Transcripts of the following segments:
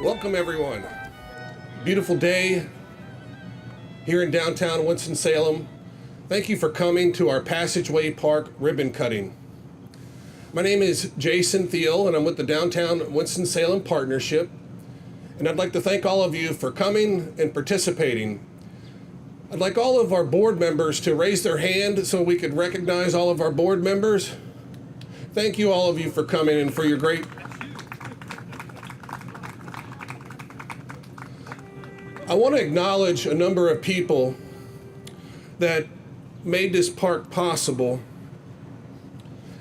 Welcome everyone. Beautiful day here in downtown Winston-Salem. Thank you for coming to our Passageway Park ribbon cutting. My name is Jason Thiel and I'm with the Downtown Winston-Salem Partnership. And I'd like to thank all of you for coming and participating. I'd like all of our board members to raise their hand so we could recognize all of our board members. Thank you all of you for coming and for your great I want to acknowledge a number of people that made this park possible.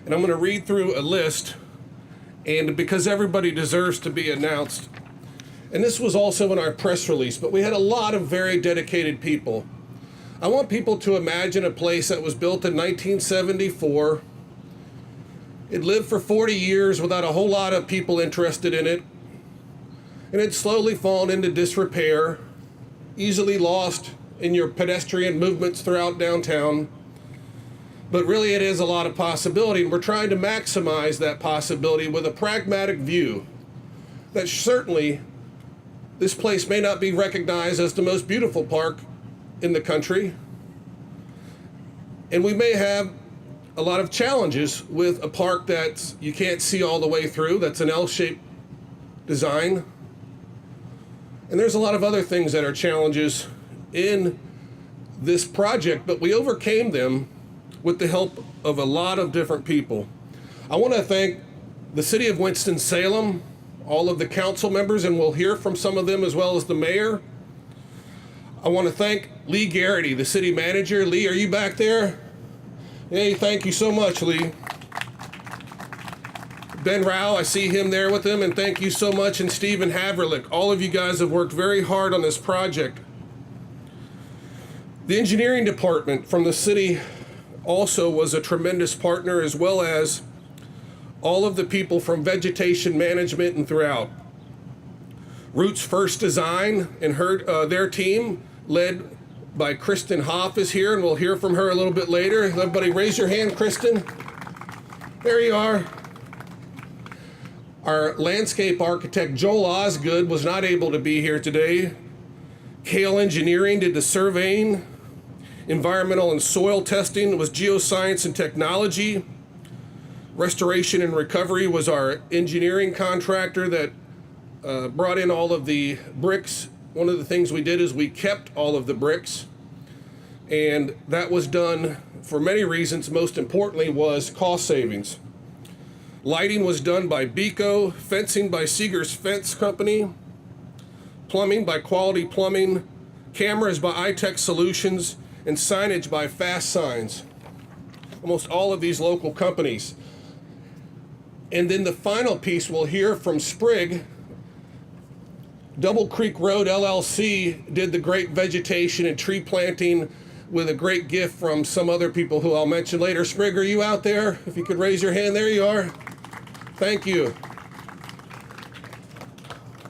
And I'm going to read through a list, and because everybody deserves to be announced. And this was also in our press release, but we had a lot of very dedicated people. I want people to imagine a place that was built in 1974. It lived for 40 years without a whole lot of people interested in it. And it's slowly fallen into disrepair, easily lost in your pedestrian movements throughout downtown. But really it is a lot of possibility, and we're trying to maximize that possibility with a pragmatic view that certainly this place may not be recognized as the most beautiful park in the country. And we may have a lot of challenges with a park that you can't see all the way through, that's an L-shaped design. And there's a lot of other things that are challenges in this project, but we overcame them with the help of a lot of different people. I want to thank the City of Winston-Salem, all of the council members, and we'll hear from some of them as well as the mayor. I want to thank Lee Garrity, the city manager. Lee, are you back there? Hey, thank you so much, Lee. Ben Rao, I see him there with him, and thank you so much. And Stephen Haverlick, all of you guys have worked very hard on this project. The engineering department from the city also was a tremendous partner, as well as all of the people from vegetation management and throughout. Roots First Design and their team, led by Kristen Haaf, is here, and we'll hear from her a little bit later. Everybody raise your hand, Kristen. There you are. Our landscape architect, Joel Osgood, was not able to be here today. Kale Engineering did the surveying. Environmental and soil testing was geoscience and technology. Restoration and recovery was our engineering contractor that brought in all of the bricks. One of the things we did is we kept all of the bricks. And that was done for many reasons. Most importantly was cost savings. Lighting was done by Beco, fencing by Seeger's Fence Company, plumbing by Quality Plumbing, cameras by iTech Solutions, and signage by Fast Signs. Almost all of these local companies. And then the final piece we'll hear from Sprigg. Double Creek Road LLC did the great vegetation and tree planting with a great gift from some other people who I'll mention later. Sprigg, are you out there? If you could raise your hand, there you are. Thank you.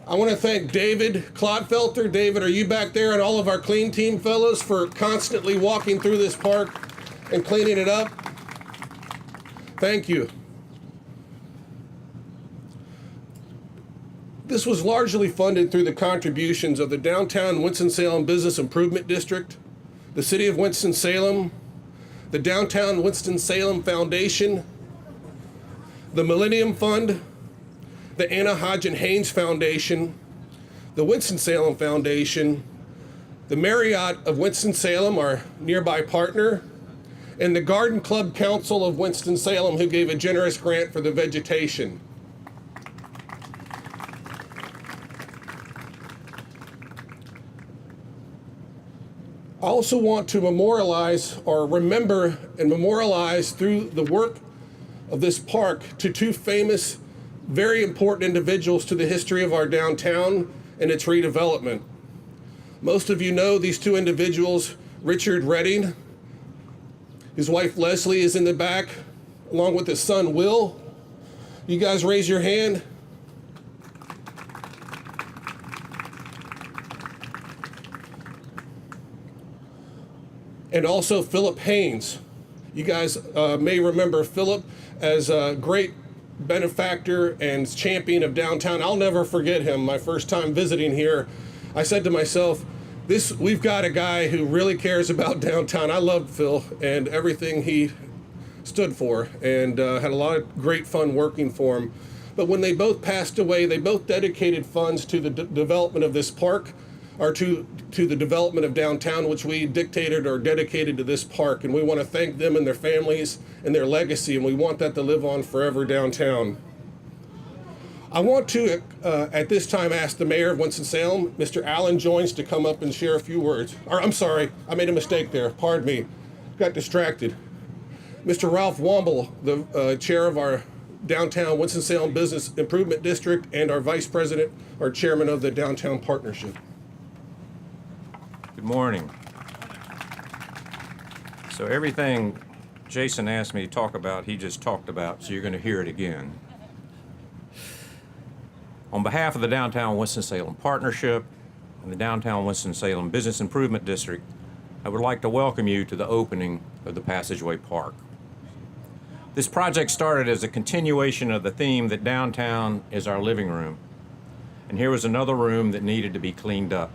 I want to thank David Clodfelter. David, are you back there? And all of our clean team fellows for constantly walking through this park and cleaning it up. Thank you. This was largely funded through the contributions of the Downtown Winston-Salem Business Improvement District, the City of Winston-Salem, the Downtown Winston-Salem Foundation, the Millennium Fund, the Anna Hodgen Haynes Foundation, the Winston-Salem Foundation, the Marriott of Winston-Salem, our nearby partner, and the Garden Club Council of Winston-Salem, who gave a generous grant for the vegetation. I also want to memorialize or remember and memorialize through the work of this park to two famous, very important individuals to the history of our downtown and its redevelopment. Most of you know these two individuals. Richard Redding, his wife Leslie is in the back, along with his son Will. You guys raise your hand. And also Philip Haynes. You guys may remember Philip as a great benefactor and champion of downtown. I'll never forget him. My first time visiting here, I said to myself, we've got a guy who really cares about downtown. I loved Phil and everything he stood for, and had a lot of great fun working for him. But when they both passed away, they both dedicated funds to the development of this park, or to the development of downtown, which we dictated or dedicated to this park. And we want to thank them and their families and their legacy, and we want that to live on forever downtown. I want to, at this time, ask the mayor of Winston-Salem, Mr. Allen Joins, to come up and share a few words. Or, I'm sorry, I made a mistake there. Pardon me. Got distracted. Mr. Ralph Womble, the chair of our downtown Winston-Salem Business Improvement District, and our vice president, or chairman of the Downtown Partnership. Good morning. So everything Jason asked me to talk about, he just talked about, so you're going to hear it again. On behalf of the Downtown Winston-Salem Partnership and the Downtown Winston-Salem Business Improvement District, I would like to welcome you to the opening of the Passageway Park. This project started as a continuation of the theme that downtown is our living room, and here was another room that needed to be cleaned up.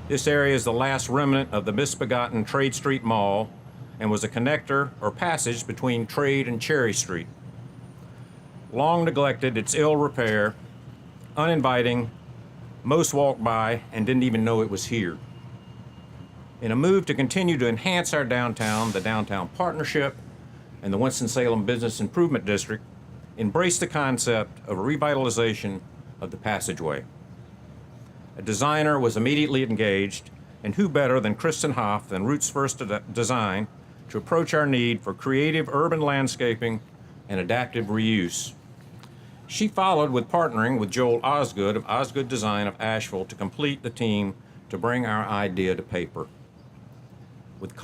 This area is the last remnant of the misbegotten Trade Street Mall and was a connector or passage between Trade and Cherry Street. Long neglected, it's ill repair, uninviting, most walked by and didn't even know it was here. In a move to continue to enhance our downtown, the Downtown Partnership and the Winston-Salem Business Improvement District embraced the concept of a revitalization of the Passageway. A designer was immediately engaged, and who better than Kristen Haaf and Roots First Design to approach our need for creative urban landscaping and adaptive reuse. She followed with partnering with Joel Osgood of Osgood Design of Asheville to complete the team to bring our idea to paper. With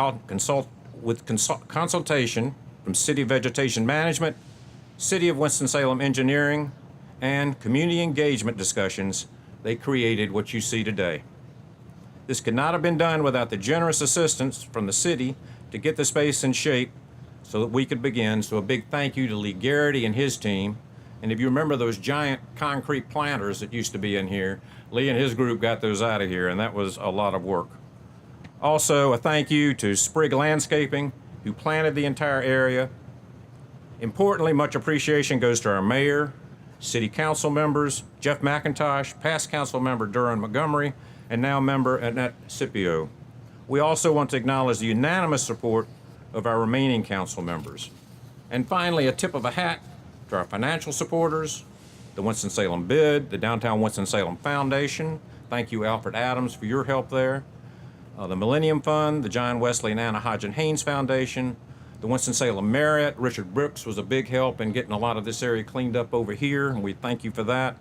consultation from City Vegetation Management, City of Winston-Salem Engineering, and community engagement discussions, they created what you see today. This could not have been done without the generous assistance from the city to get the space in shape so that we could begin. So a big thank you to Lee Garrity and his team. And if you remember those giant concrete planters that used to be in here, Lee and his group got those out of here, and that was a lot of work. Also, a thank you to Sprigg Landscaping, who planted the entire area. Importantly, much appreciation goes to our mayor, city council members, Jeff McIntosh, past council member Durham Montgomery, and now member Annette Scipio. We also want to acknowledge the unanimous support of our remaining council members. And finally, a tip of a hat to our financial supporters, the Winston-Salem Bid, the Downtown Winston-Salem Foundation. Thank you, Alfred Adams, for your help there. The Millennium Fund, the John Wesley and Anna Hodgin Haynes Foundation, the Winston-Salem Marriott. Richard Brooks was a big help in getting a lot of this area cleaned up over here, and we thank you for that.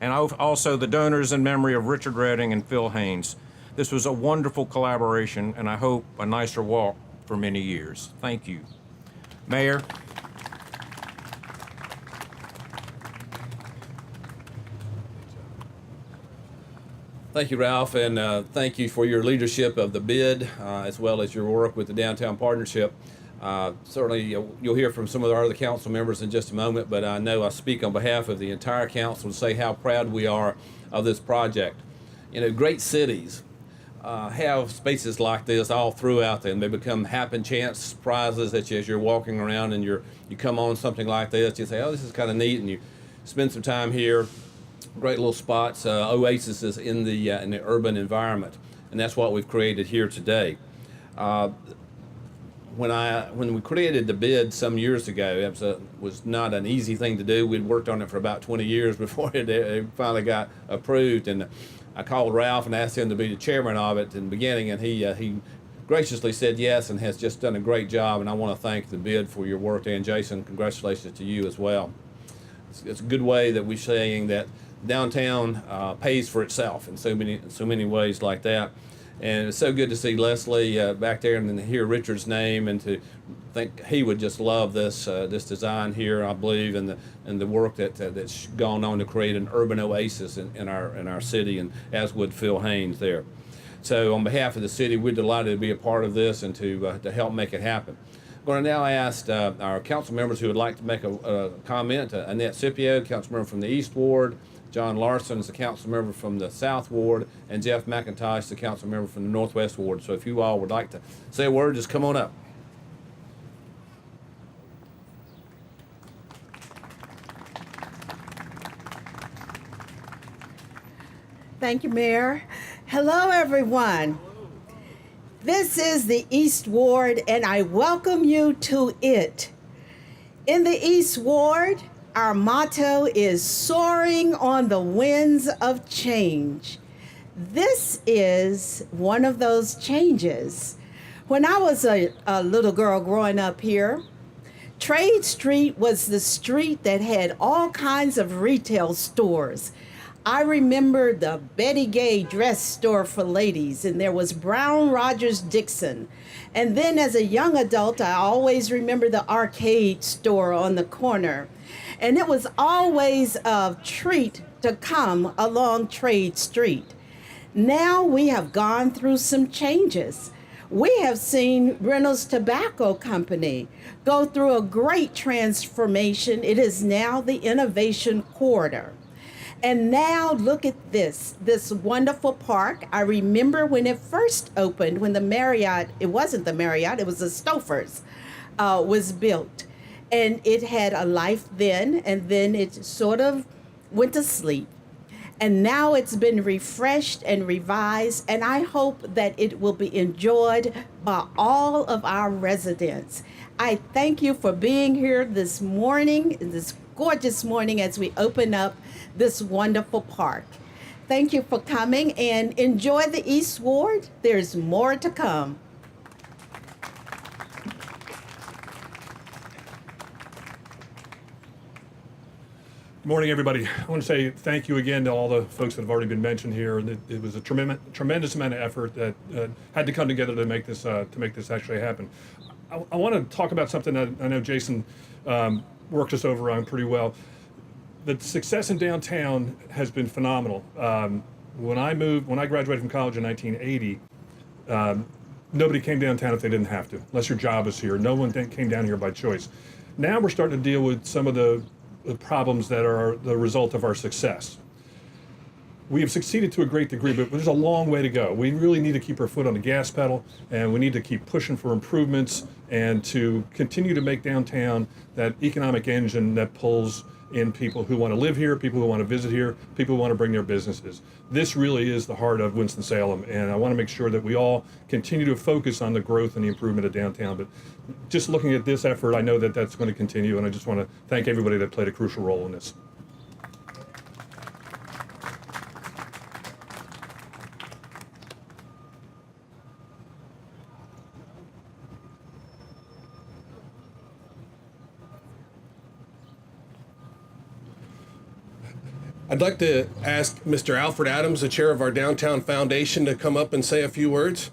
And also the donors in memory of Richard Redding and Phil Haynes. This was a wonderful collaboration, and I hope a nicer walk for many years. Thank you. Mayor. Thank you, Ralph, and thank you for your leadership of the bid, as well as your work with the Downtown Partnership. Certainly, you'll hear from some of our other council members in just a moment, but I know I speak on behalf of the entire council to say how proud we are of this project. You know, great cities have spaces like this all throughout them. They become happen chance surprises that you, as you're walking around and you come on something like this, you say, oh, this is kind of neat, and you spend some time here. Great little spots, oases in the urban environment, and that's what we've created here today. When we created the bid some years ago, it was not an easy thing to do. We'd worked on it for about 20 years before it finally got approved, and I called Ralph and asked him to be the chairman of it in the beginning, and he graciously said yes and has just done a great job, and I want to thank the bid for your work, and Jason, congratulations to you as well. It's a good way that we're saying that downtown pays for itself in so many ways like that, and it's so good to see Leslie back there and then to hear Richard's name and to think he would just love this design here, I believe, and the work that's gone on to create an urban oasis in our city, and as would Phil Haynes there. So on behalf of the city, we're delighted to be a part of this and to help make it happen. Going to now ask our council members who would like to make a comment. Annette Scipio, council member from the East Ward. John Larson is the council member from the South Ward. And Jeff McIntosh, the council member from the Northwest Ward. So if you all would like to say a word, just come on up. Thank you, Mayor. Hello, everyone. This is the East Ward, and I welcome you to it. In the East Ward, our motto is soaring on the winds of change. This is one of those changes. When I was a little girl growing up here, Trade Street was the street that had all kinds of retail stores. I remember the Betty Gay dress store for ladies, and there was Brown Rogers Dixon. And then as a young adult, I always remember the arcade store on the corner. And it was always a treat to come along Trade Street. Now we have gone through some changes. We have seen Reynolds Tobacco Company go through a great transformation. It is now the Innovation Corridor. And now look at this wonderful park. I remember when it first opened, when the Marriott, it wasn't the Marriott, it was the Stouffer's, was built. And it had a life then, and then it sort of went to sleep. And now it's been refreshed and revised, and I hope that it will be enjoyed by all of our residents. I thank you for being here this morning, this gorgeous morning, as we open up this wonderful park. Thank you for coming, and enjoy the East Ward. There's more to come. Good morning, everybody. I want to say thank you again to all the folks that have already been mentioned here. It was a tremendous amount of effort that had to come together to make this actually happen. I want to talk about something that I know Jason worked us over on pretty well. The success in downtown has been phenomenal. When I graduated from college in 1980, nobody came downtown if they didn't have to, unless your job is here. No one came down here by choice. Now we're starting to deal with some of the problems that are the result of our success. We have succeeded to a great degree, but there's a long way to go. We really need to keep our foot on the gas pedal, and we need to keep pushing for improvements and to continue to make downtown that economic engine that pulls in people who want to live here, people who want to visit here, people who want to bring their businesses. This really is the heart of Winston-Salem, and I want to make sure that we all continue to focus on the growth and the improvement of downtown. But just looking at this effort, I know that that's going to continue, and I just want to thank everybody that played a crucial role in this. I'd like to ask Mr. Alfred Adams, the chair of our Downtown Foundation, to come up and say a few words.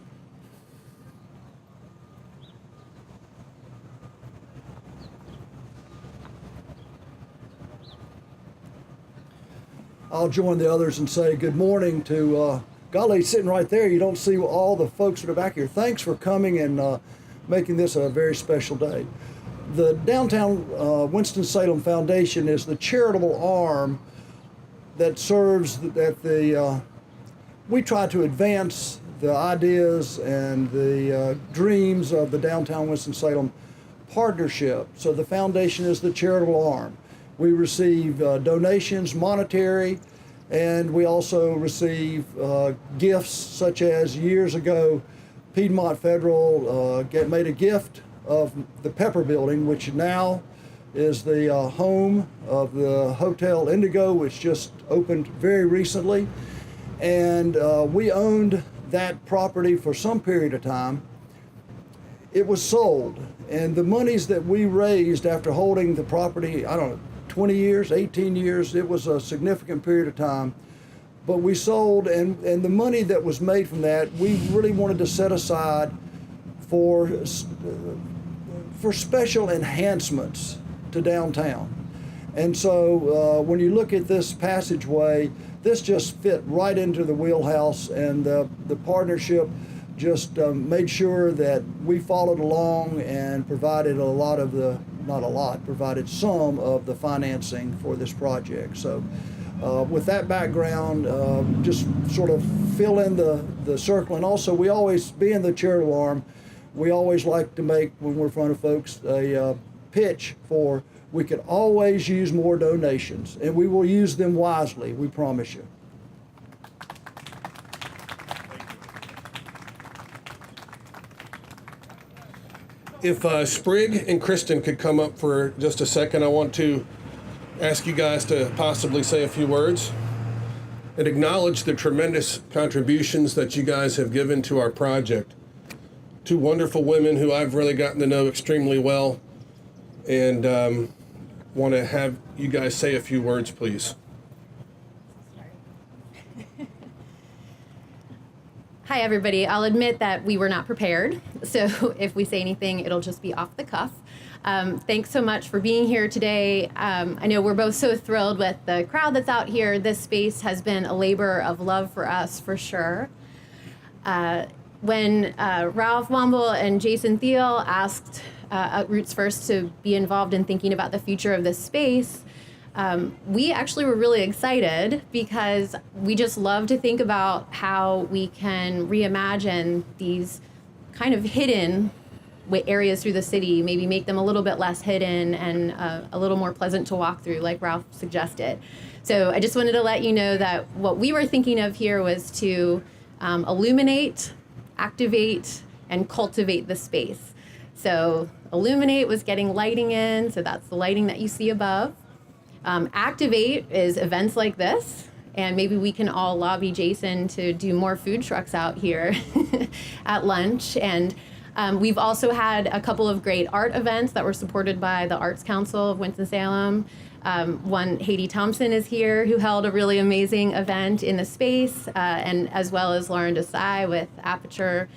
I'll join the others and say good morning to, golly, sitting right there. You don't see all the folks that are back here. Thanks for coming and making this a very special day. The Downtown Winston-Salem Foundation is the charitable arm that serves we try to advance the ideas and the dreams of the Downtown Winston-Salem partnership. So the foundation is the charitable arm. We receive donations, monetary, and we also receive gifts, such as years ago, Piedmont Federal made a gift of the Pepper Building, which now is the home of the Hotel Indigo, which just opened very recently. And we owned that property for some period of time. It was sold, and the monies that we raised after holding the property, 20 years, 18 years, it was a significant period of time. But we sold, and the money that was made from that, we really wanted to set aside for special enhancements to downtown. And so when you look at this passageway, this just fit right into the wheelhouse, and the partnership just made sure that we followed along and provided provided some of the financing for this project. So with that background, just sort of fill in the circle. And also, we always, being the charitable arm, we always like to make, when we're in front of folks, a pitch for we could always use more donations, and we will use them wisely, we promise you. If Sprig and Kristen could come up for just a second, I want to ask you guys to possibly say a few words and acknowledge the tremendous contributions that you guys have given to our project. Two wonderful women who I've really gotten to know extremely well, and want to have you guys say a few words, please. Hi, everybody. I'll admit that we were not prepared, so if we say anything, it'll just be off the cuff. Thanks so much for being here today. I know we're both so thrilled with the crowd that's out here. This space has been a labor of love for us, for sure. When Ralph Womble and Jason Thiel asked Roots First to be involved in thinking about the future of this space, we actually were really excited because we just love to think about how we can reimagine these kind of hidden areas through the city, maybe make them a little bit less hidden and a little more pleasant to walk through, like Ralph suggested. So I just wanted to let you know that what we were thinking of here was to illuminate, activate, and cultivate the space. So illuminate was getting lighting in, so that's the lighting that you see above. Activate is events like this, and maybe we can all lobby Jason to do more food trucks out here at lunch. And we've also had a couple of great art events that were supported by the Arts Council of Winston-Salem. One, Haiti Thompson is here, who held a really amazing event in the space, and as well as Lauren Desai with Aperture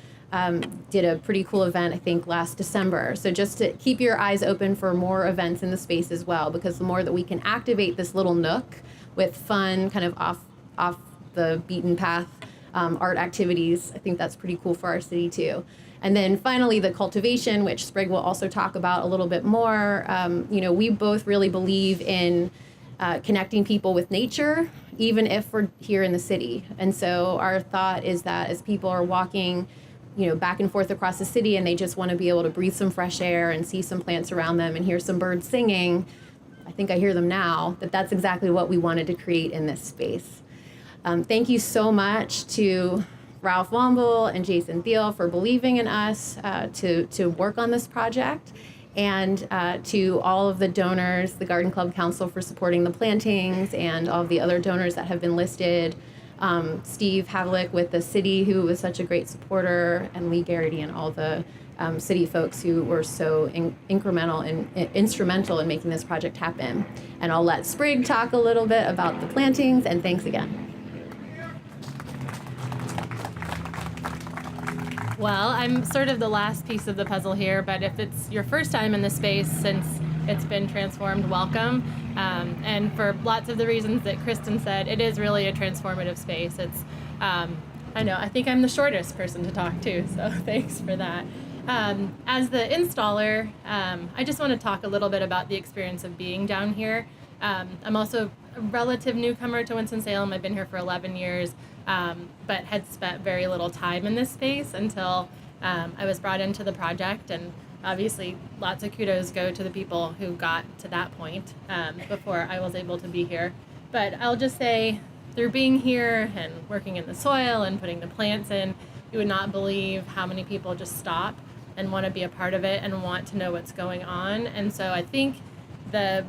did a pretty cool event, I think, last December. So just to keep your eyes open for more events in the space as well, because the more that we can activate this little nook with fun, kind of off the beaten path art activities, I think that's pretty cool for our city too. And then finally, the cultivation, which Sprig will also talk about a little bit more. We both really believe in connecting people with nature, even if we're here in the city. And so our thought is that as people are walking back and forth across the city and they just want to be able to breathe some fresh air and see some plants around them and hear some birds singing, I think I hear them now, that's exactly what we wanted to create in this space. Thank you so much to Ralph Womble and Jason Thiel for believing in us to work on this project, and to all of the donors, the Garden Club Council for supporting the plantings, and all of the other donors that have been listed. Steve Havlick with the city, who was such a great supporter, and Lee Garrity and all the city folks who were so instrumental in making this project happen. And I'll let Sprig talk a little bit about the plantings, and thanks again. Well, I'm sort of the last piece of the puzzle here, but if it's your first time in the space since it's been transformed, welcome. And for lots of the reasons that Kristen said, it is really a transformative space. It's, I think I'm the shortest person to talk to, so thanks for that. As the installer, I just want to talk a little bit about the experience of being down here. I'm also a relative newcomer to Winston-Salem. I've been here for 11 years, but had spent very little time in this space until I was brought into the project. And obviously, lots of kudos go to the people who got to that point before I was able to be here. But I'll just say, through being here and working in the soil and putting the plants in, you would not believe how many people just stop and want to be a part of it and want to know what's going on. And so I think the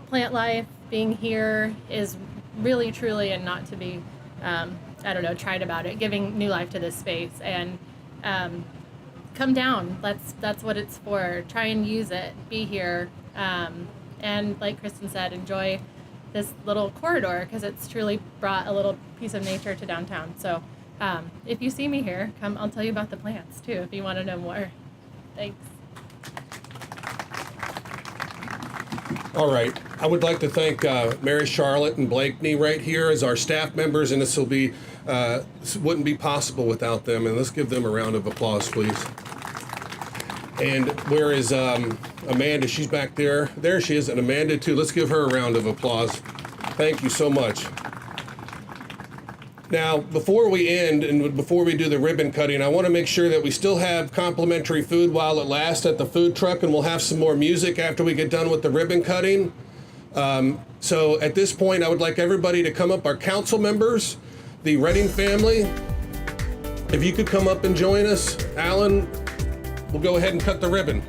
plant life being here is really, truly, and not to be, trite about it, giving new life to this space. And come down. That's what it's for. Try and use it. Be here. And like Kristen said, enjoy this little corridor because it's truly brought a little piece of nature to downtown. So if you see me here, come. I'll tell you about the plants too if you want to know more. Thanks. All right. I would like to thank Mary Charlotte and Blakeney right here as our staff members, and this wouldn't be possible without them. And let's give them a round of applause, please. And where is Amanda? She's back there. There she is, and Amanda too. Let's give her a round of applause. Thank you so much. Now, before we end and before we do the ribbon cutting, I want to make sure that we still have complimentary food while it lasts at the food truck, and we'll have some more music after we get done with the ribbon cutting. So at this point, I would like everybody to come up, our council members, the Redding family. If you could come up and join us, Alan, we'll go ahead and cut the ribbon.